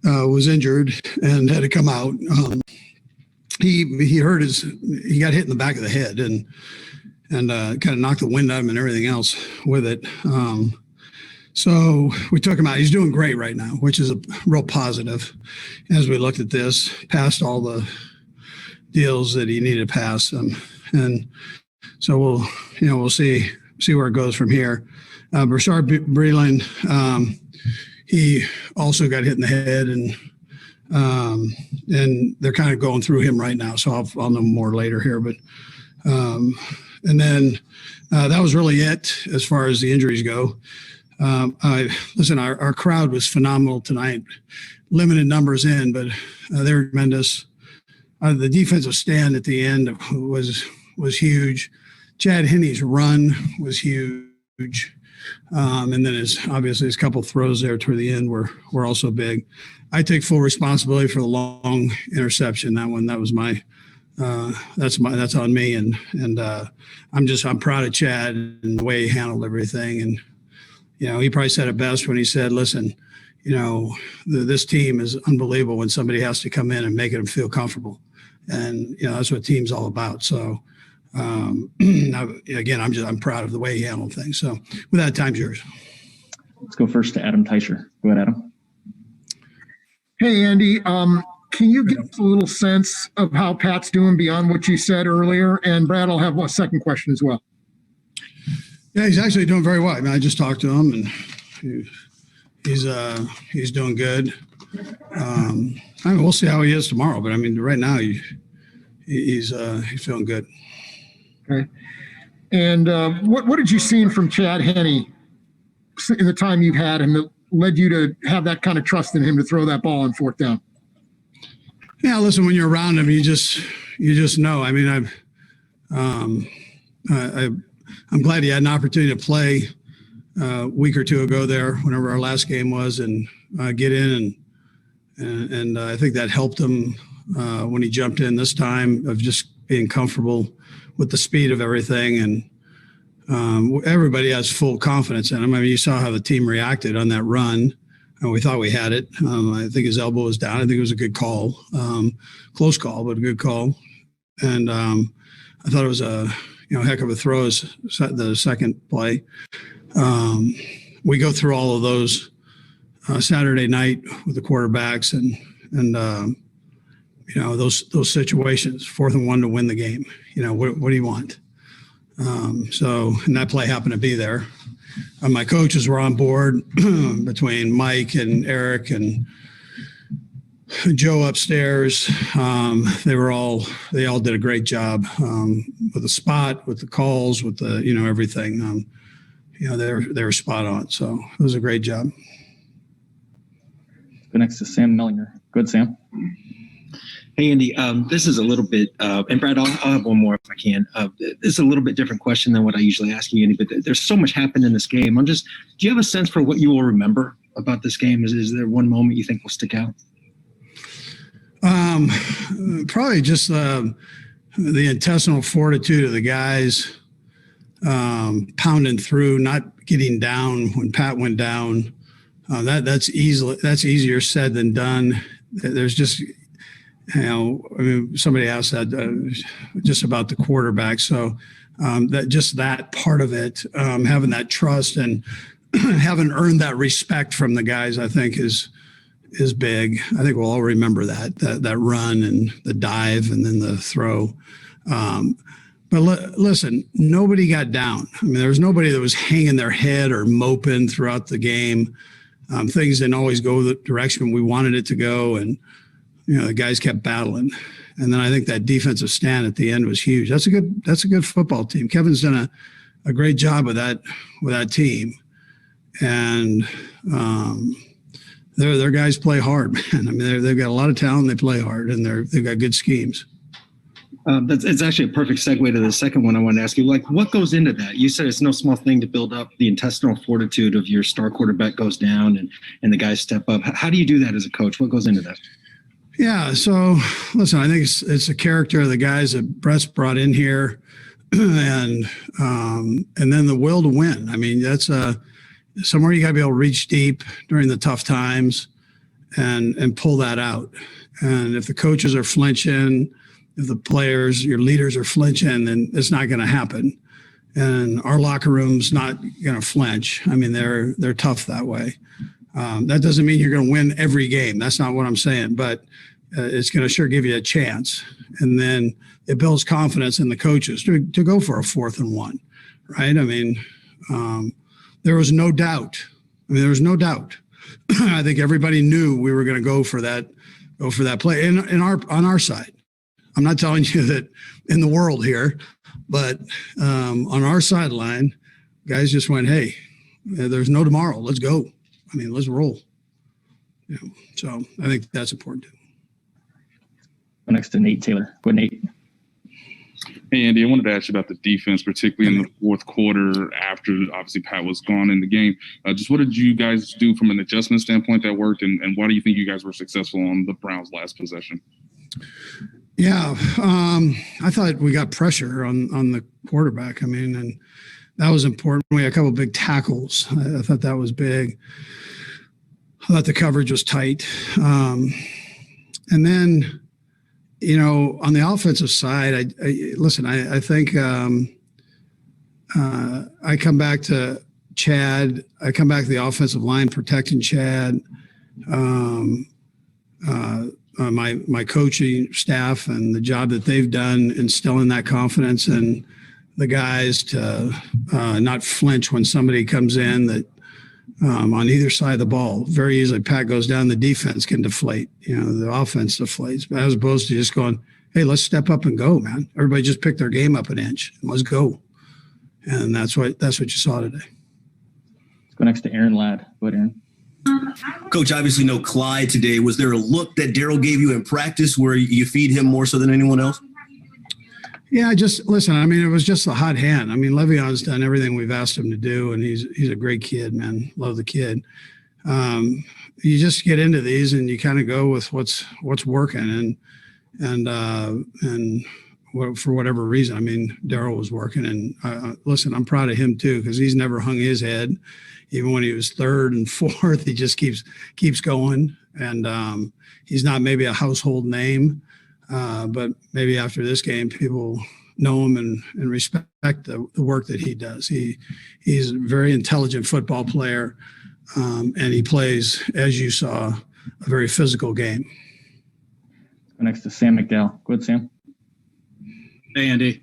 was injured and had to come out. He hurt he got hit in the back of the head and kind of knocked the wind out of him and everything else with it. So we took him out. He's doing great right now, which is a real positive as we looked at this, passed all the deals that he needed to pass. And so we'll see where it goes from here. Rashard Breeland, he also got hit in the head, and they're kind of going through him right now. So I'll know more later here. But and then that was really it as far as the injuries go. Listen, our crowd was phenomenal tonight. Limited numbers in, but they were tremendous. The defensive stand at the end was huge. Chad Henney's run was huge. And then obviously his couple throws there toward the end were also big. I take full responsibility for the long interception. That was my that's on me. And I'm proud of Chad and the way he handled everything. And, he probably said it best when he said, listen, this team is unbelievable when somebody has to come in and make them feel comfortable. And, that's what team's all about. So, again, I'm proud of the way he handled things. So with that, time's yours. Let's go first to Adam Teicher. Go ahead, Adam. Hey, Andy. Can you give us a little sense of how Pat's doing beyond what you said earlier? And Brad, I'll have a second question as well. Yeah, he's actually doing very well. I mean, I just talked to him, and he's doing good. We'll see how he is tomorrow, but I mean, right now he's feeling good. Okay. And what did you see from Chad Henne in the time you've had him that led you to have that kind of trust in him to throw that ball on fourth down? Yeah, listen, when you're around him, you just know. I mean, I'm glad he had an opportunity to play a week or two ago there, whenever our last game was, and get in and I think that helped him when he jumped in this time, of just being comfortable with the speed of everything. And everybody has full confidence in him. I mean, you saw how the team reacted on that run. And we thought we had it. I think his elbow was down. I think it was a good call, close call, but a good call. And I thought it was a heck of a throw the second play. We go through all of those Saturday night with the quarterbacks and those situations, 4th and 1 to win the game. What do you want? And that play happened to be there. My coaches were on board between Mike and Eric and Joe upstairs. They all did a great job with the spot, with the calls, with the everything. They were spot on. So it was a great job. Go next to Sam Mellinger. Good, Sam. Hey, Andy, this is a little bit, and Brad, I'll have one more if I can. This is a little bit different question than what I usually ask you, Andy, but there's so much happened in this game. Do you have a sense for what you will remember about this game? Is there one moment you think will stick out? Probably just the intestinal fortitude of the guys, pounding through, not getting down when Pat went down. That's easier said than done. There's just, somebody asked that just about the quarterback. So that part of it, having that trust and having earned that respect from the guys, I think is big. I think we'll all remember that run and the dive and then the throw. But listen, nobody got down. I mean, there was nobody that was hanging their head or moping throughout the game. Things didn't always go the direction we wanted it to go, and the guys kept battling. And then I think that defensive stand at the end was huge. That's a good football team. Kevin's done a great job with that team, and their guys play hard, man. I mean, they've got a lot of talent. They play hard, and they've got good schemes. It's actually a perfect segue to the second one I wanted to ask you. Like, what goes into that? You said it's no small thing to build up the intestinal fortitude of your star quarterback goes down and the guys step up. How do you do that as a coach? What goes into that? Yeah. So listen, I think it's the character of the guys that Brett's brought in here, and then the will to win. I mean, that's somewhere you got to be able to reach deep during the tough times, and pull that out. And if the coaches are flinching, if the players, your leaders are flinching, then it's not going to happen. And our locker room's not going to flinch. I mean, they're tough that way. That doesn't mean you're going to win every game. That's not what I'm saying, but it's going to sure give you a chance. And then it builds confidence in the coaches to go for a 4th and 1, right? I mean, there was no doubt. I think everybody knew we were going to go for that play on our side. I'm not telling you that in the world here, but on our sideline, guys just went, hey, there's no tomorrow. Let's go. I mean, let's roll. So I think that's important too. Go next to Nate Taylor. Go ahead, Nate. Hey, Andy, I wanted to ask you about the defense, particularly in the fourth quarter after obviously Pat was gone in the game. Just what did you guys do from an adjustment standpoint that worked, and why do you think you guys were successful on the Browns' last possession? Yeah, I thought we got pressure on the quarterback. I mean, and that was important. We had a couple of big tackles. I thought that was big. I thought the coverage was tight. And then, on the offensive side, I think I come back to Chad. I come back to the offensive line protecting Chad. My coaching staff and the job that they've done instilling that confidence in the guys to not flinch when somebody comes in that on either side of the ball. Very easily, Pat goes down, the defense can deflate. The offense deflates, but as opposed to just going, hey, let's step up and go, man. Everybody just pick their game up an inch and let's go. And that's what you saw today. Let's go next to Aaron Ladd. Go ahead, Aaron. Coach, obviously no Clyde today. Was there a look that Daryl gave you in practice where you feed him more so than anyone else? Yeah, just listen. I mean, it was just a hot hand. I mean, Le'Veon's done everything we've asked him to do, and he's a great kid, man. Love the kid. You just get into these, and you kind of go with what's working, and for whatever reason. I mean, Daryl was working, and listen, I'm proud of him too because he's never hung his head. Even when he was 3rd and 4th, he just keeps going, and he's not maybe a household name. But maybe after this game, people know him and respect the work that he does. He's a very intelligent football player, and he plays, as you saw, a very physical game. Next to Sam McDowell. Go ahead, Sam. Hey, Andy.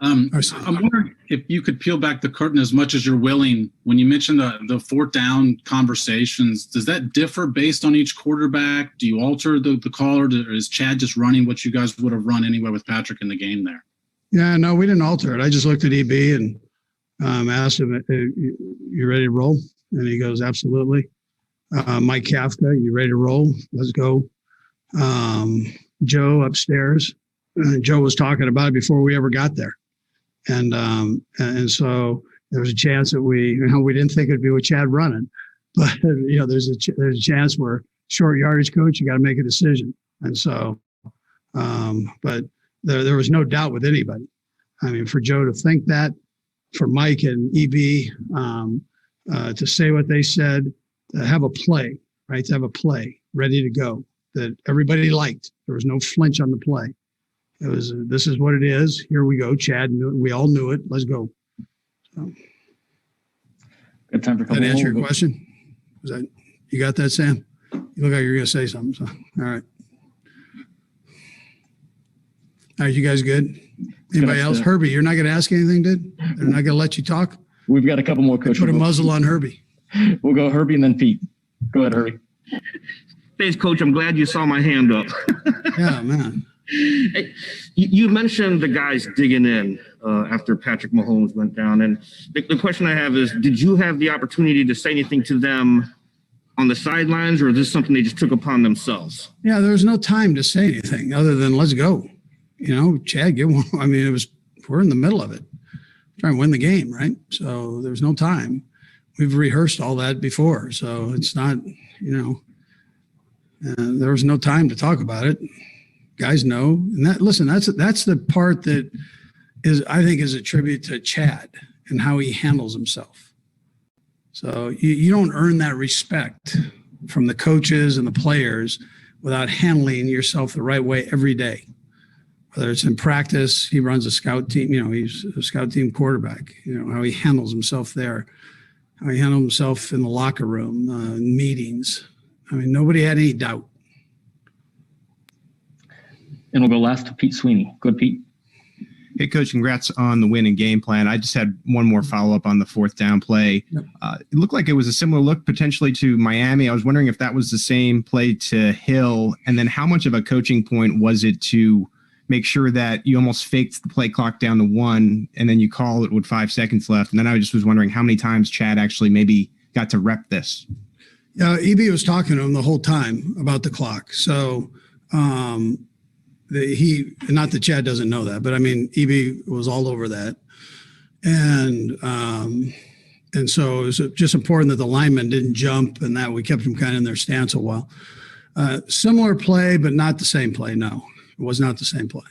I'm wondering if you could peel back the curtain as much as you're willing. When you mentioned the 4th down conversations, does that differ based on each quarterback? Do you alter the call, or is Chad just running what you guys would have run anyway with Patrick in the game there? Yeah, no, we didn't alter it. I just looked at EB and asked him, you ready to roll? And he goes, absolutely. Mike Kafka, you ready to roll? Let's go. Joe upstairs. Joe was talking about it before we ever got there. And so there was a chance that we didn't think it'd be with Chad running, but there's a chance where short yardage coach, you got to make a decision. And so, but there was no doubt with anybody. I mean, for Joe to think that, for Mike and EB to say what they said, to have a play, right? To have a play ready to go that everybody liked. There was no flinch on the play. It was, this is what it is. Here we go. Chad knew it. We all knew it. Let's go. So, good time for a couple. Did that answer your question? You got that, Sam? You look like you're going to say something. So, all right. All right, you guys good? Anybody else? Herbie, you're not going to ask anything, dude? They're not going to let you talk? We've got a couple more coaches. Put a muzzle on Herbie. We'll go Herbie and then Pete. Go ahead, Herbie. Thanks, Coach. I'm glad you saw my hand up. Yeah, man. Hey, you mentioned the guys digging in after Patrick Mahomes went down. And the question I have is, did you have the opportunity to say anything to them on the sidelines, or is this something they just took upon themselves? Yeah, there was no time to say anything other than let's go. Chad, get one. I mean, we're in the middle of it. Trying to win the game, right? So there's no time. We've rehearsed all that before. So it's not, there was no time to talk about it. Guys know. And that's the part that I think is a tribute to Chad and how he handles himself. So you don't earn that respect from the coaches and the players without handling yourself the right way every day. Whether it's in practice, he runs a scout team, he's a scout team quarterback, how he handles himself there, how he handles himself in the locker room, meetings. I mean, nobody had any doubt. And we'll go last to Pete Sweeney. Go ahead, Pete. Hey, Coach, congrats on the win and game plan. I just had one more follow-up on the fourth down play. Yep. It looked like it was a similar look potentially to Miami. I was wondering if that was the same play to Hill, and then how much of a coaching point was it to make sure that you almost faked the play clock down to 1 and then you call it with 5 seconds left. And then I just was wondering how many times Chad actually maybe got to rep this. Yeah, EB was talking to him the whole time about the clock. So not that Chad doesn't know that, but I mean, EB was all over that. And so it was just important that the linemen didn't jump and that we kept them kind of in their stance a while. Similar play, but not the same play. No. It was not the same play.